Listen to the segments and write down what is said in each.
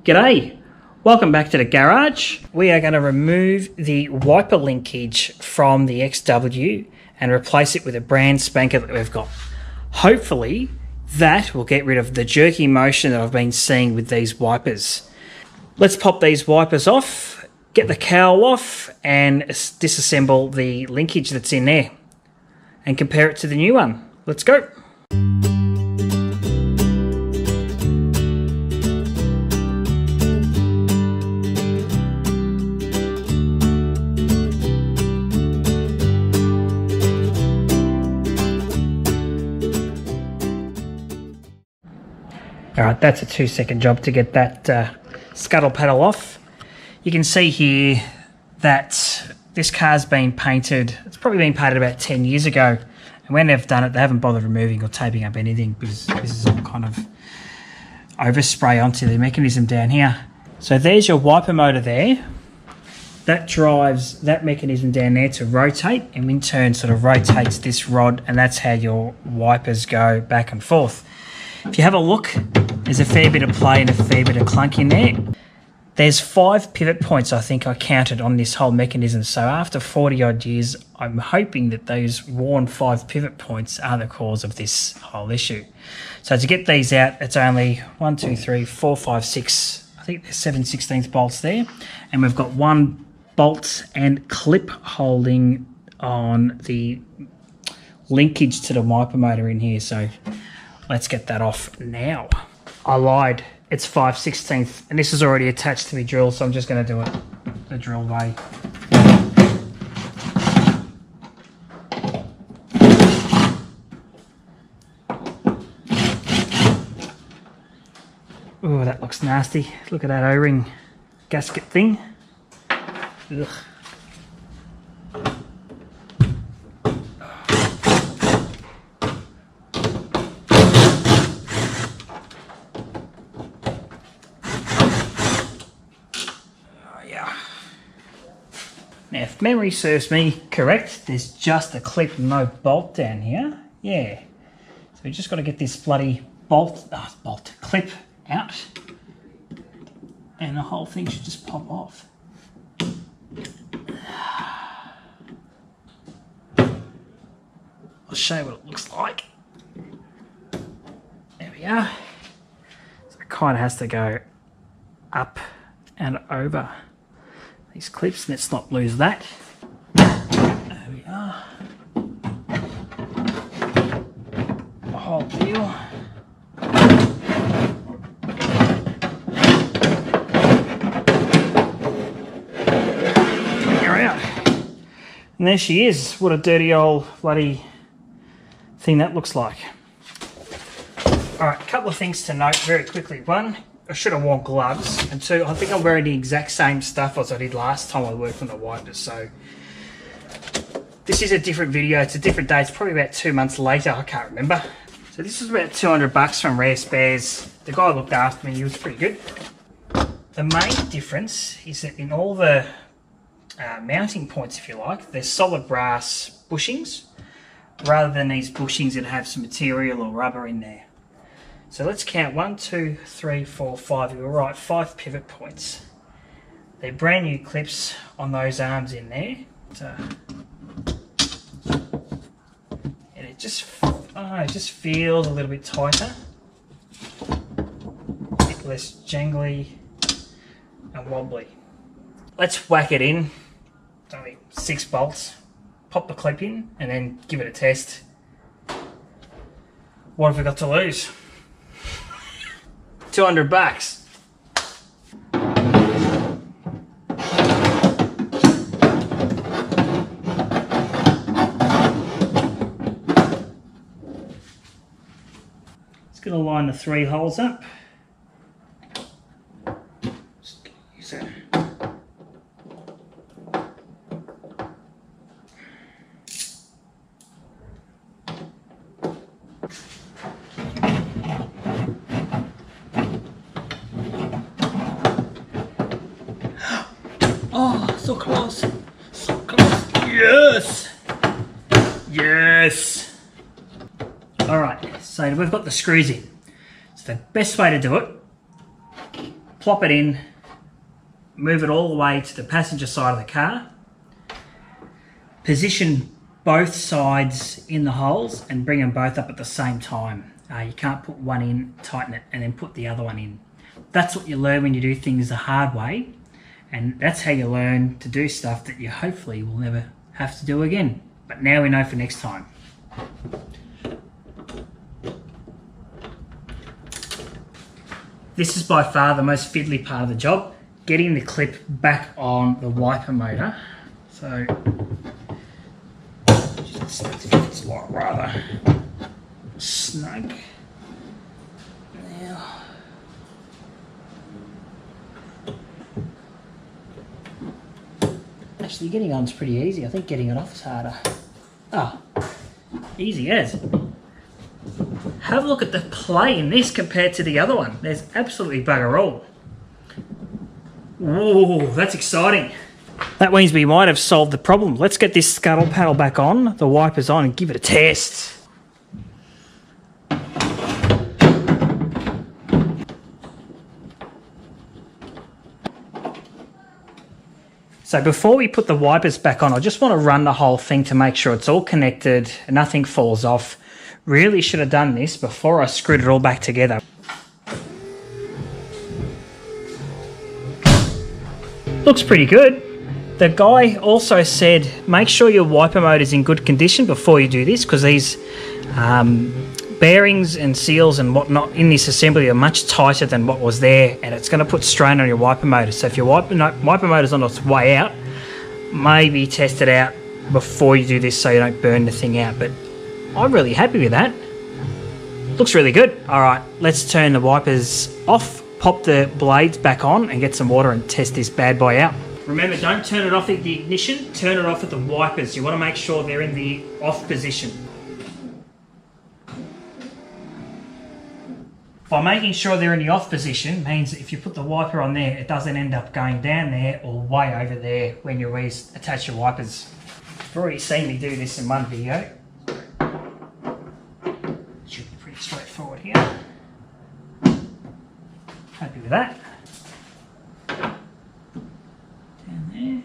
G'day, welcome back to the garage. We are going to remove the wiper linkage from the XW and replace it with a brand spanker that we've got. Hopefully that will get rid of the jerky motion that I've been seeing with these wipers. Let's pop these wipers off, get the cowl off and disassemble the linkage that's in there and compare it to the new one. Let's go. Alright, that's a 2-second job to get that scuttle paddle off. You can see here that this car's been painted, it's probably been painted about 10 years ago. And when they've done it, they haven't bothered removing or taping up anything because this is all kind of overspray onto the mechanism down here. So there's your wiper motor there. That drives that mechanism down there to rotate and in turn sort of rotates this rod, and that's how your wipers go back and forth. If you have a look, there's a fair bit of play and a fair bit of clunk in there. There's 5 pivot points I think I counted on this whole mechanism. So after 40 odd years, I'm hoping that those worn 5 pivot points are the cause of this whole issue. So to get these out, it's only 1, 2, 3, 4, 5, 6, I think there's 7/16 bolts there. And we've got 1 bolt and clip holding on the linkage to the wiper motor in here. So let's get that off now. I lied, it's 5/16 and this is already attached to my drill, so I'm just going to do it the drill way. Oh, that looks nasty. Look at that O-ring gasket thing. Ugh. Now, if memory serves me correct, there's just a clip, no bolt down here. Yeah. So we just got to get this bloody clip out. And the whole thing should just pop off. I'll show you what it looks like. There we are. So it kind of has to go up and over these clips. Let's not lose that. There we are. The whole deal. Here we are. And there she is. What a dirty old bloody thing that looks like. Alright, a couple of things to note very quickly. 1, I should have worn gloves, and 2, I think I'm wearing the exact same stuff as I did last time I worked on the wipers, so this is a different video, it's a different day, it's probably about 2 months later, I can't remember. So this is about $200 from Rare Spares. The guy looked after me, he was pretty good. The main difference is that in all the mounting points, if you like, there's solid brass bushings, rather than these bushings that have some material or rubber in there. So let's count 1, 2, 3, 4, 5. You were right, 5 pivot points. They're brand new clips on those arms in there. So, and it just feels a little bit tighter, a bit less jangly and wobbly. Let's whack it in. It's only 6 bolts. Pop the clip in and then give it a test. What have we got to lose? $200. Just going to line the 3 holes up. Just use that. Oh, so close. So close. Yes. Yes. All right, so we've got the screws in. So the best way to do it, plop it in, move it all the way to the passenger side of the car, position both sides in the holes and bring them both up at the same time. You can't put one in, tighten it, and then put the other one in. That's what you learn when you do things the hard way, and that's how you learn to do stuff that you hopefully will never have to do again. But now we know for next time. This is by far the most fiddly part of the job, getting the clip back on the wiper motor. So it's like rather snug. Now, actually getting on's pretty easy. I think getting it off is harder. Ah, easy as. Have a look at the play in this compared to the other one. There's absolutely bugger all. Whoa, that's exciting. That means we might have solved the problem. Let's get this scuttle panel back on, the wipers on, and give it a test. So before we put the wipers back on, I just want to run the whole thing to make sure it's all connected and nothing falls off. Really should have done this before I screwed it all back together. Looks pretty good. The guy also said make sure your wiper motor is in good condition before you do this, because these bearings and seals and whatnot in this assembly are much tighter than what was there, and it's going to put strain on your wiper motor. So if your wiper motor's on its way out, maybe test it out before you do this so you don't burn the thing out. But I'm really happy with that. Looks really good. All right, let's turn the wipers off, pop the blades back on and get some water and test this bad boy out. Remember, don't turn it off at the ignition, turn it off at the wipers. You want to make sure they're in the off position. By making sure they're in the off position means that if you put the wiper on there, it doesn't end up going down there or way over there when you attach your wipers. You've already seen me do this in one video. Should be pretty straightforward here. Happy with that. Down there.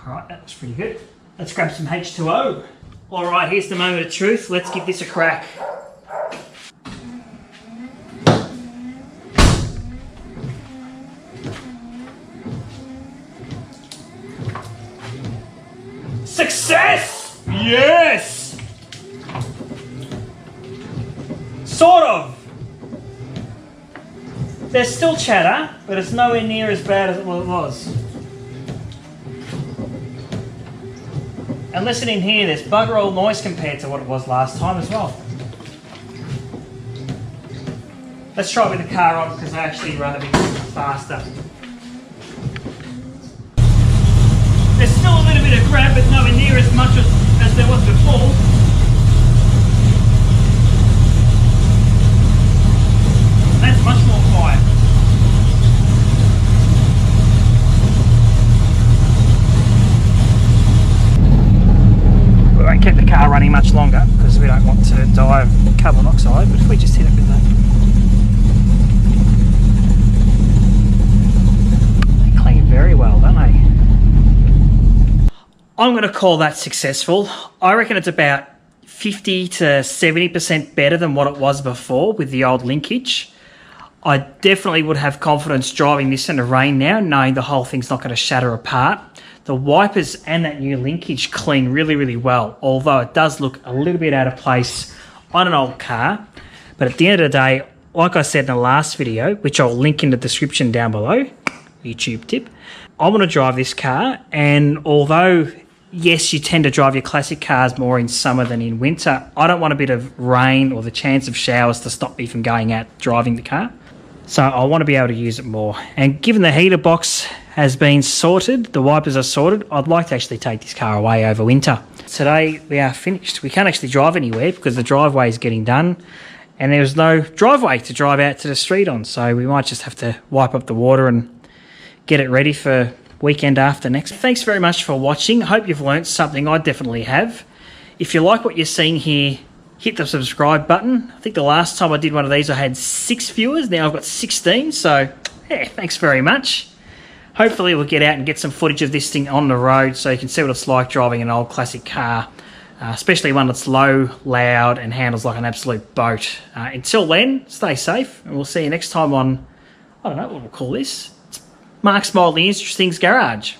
Alright, that was pretty good. Let's grab some H2O. Alright, here's the moment of truth. Let's give this a crack. Success! Yes! Sort of. There's still chatter, but it's nowhere near as bad as it was. And listen in here, there's bugger all noise compared to what it was last time as well. Let's try it with the car on because they actually run a bit faster. There's still a little bit of grab, but nowhere near as much as there was before. That's much more quiet. We won't keep the car running much longer because we don't want to die of carbon monoxide, but if we just hit it with that. They clean very well, don't they? I'm going to call that successful. I reckon it's about 50 to 70% better than what it was before with the old linkage. I definitely would have confidence driving this in the rain now, knowing the whole thing's not going to shatter apart. The wipers and that new linkage clean really, really well, although it does look a little bit out of place on an old car. But at the end of the day, like I said in the last video, which I'll link in the description down below, YouTube tip, I want to drive this car, and although yes, you tend to drive your classic cars more in summer than in winter, I don't want a bit of rain or the chance of showers to stop me from going out driving the car. So I want to be able to use it more. And given the heater box has been sorted, the wipers are sorted, I'd like to actually take this car away over winter. Today we are finished. We can't actually drive anywhere because the driveway is getting done and there's no driveway to drive out to the street on. So we might just have to wipe up the water and get it ready for weekend after next. Thanks very much for watching. Hope you've learnt something. I definitely have. If you like what you're seeing here, hit the subscribe button. I think the last time I did one of these I had 6 viewers. Now I've got 16, so yeah, thanks very much. Hopefully we'll get out and get some footage of this thing on the road so you can see what it's like driving an old classic car, especially one that's low, loud, and handles like an absolute boat. Until then, stay safe, and we'll see you next time on, I don't know what we'll call this. It's Mark's Mildly Interesting's Garage.